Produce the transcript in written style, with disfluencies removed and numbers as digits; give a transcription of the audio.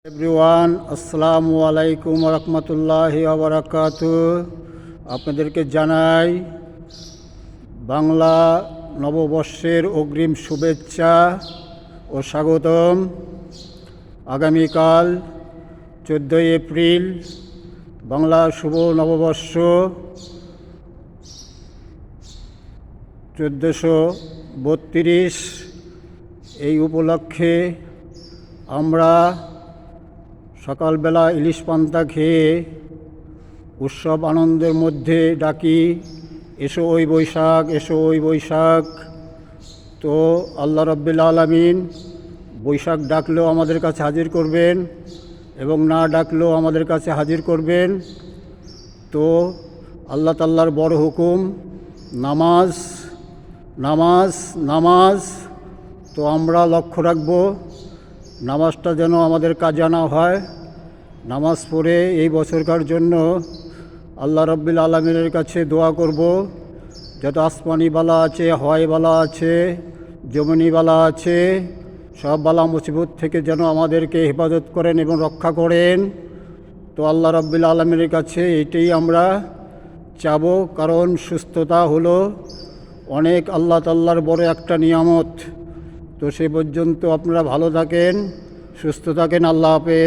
Everyone, আসসালামু আলাইকুম রহমতুল্লাহি ওয়া বারাকাতুহু। আপনাদেরকে জানাই বাংলা নববর্ষের অগ্রিম শুভেচ্ছা ও স্বাগতম। আগামীকাল 14 এপ্রিল বাংলা শুভ নববর্ষ 1432। এই উপলক্ষে আমরা সকালবেলা ইলিশ পান্তা খেয়ে উৎসব আনন্দের মধ্যে ডাকি, এসো ওই বৈশাখ, এসো ওই বৈশাখ। তো আল্লাহ রাব্বিল আলামিন বৈশাখ ডাকলেও আমাদের কাছে হাজির করবেন এবং না ডাকলেও আমাদের কাছে হাজির করবেন। তো আল্লাহ তাআলার বড় হুকুম নামাজ, নামাজ, নামাজ। তো আমরা লক্ষ্য রাখব নামাজটা যেন আমাদের কাজে না হয়। নামাজ পড়ে এই বছরকার জন্য আল্লাহ রাব্বিল আলামিনের কাছে দোয়া করব, যত আসমানি বালা আছে, হাওয়াই বালা আছে, জমিনি বালা আছে, সব বালা মুসিবত থেকে যেন আমাদেরকে হেফাজত করেন এবং রক্ষা করেন। তো আল্লাহ রাব্বিল আলামিনের কাছে এটাই আমরা চাব, কারণ সুস্থতা হলো অনেক আল্লাহ তাআলার বড় একটা নিয়ামত। তো সে পর্যন্ত আপনারা ভালো থাকেন, সুস্থ থাকেন। আল্লাহ হাফেজ।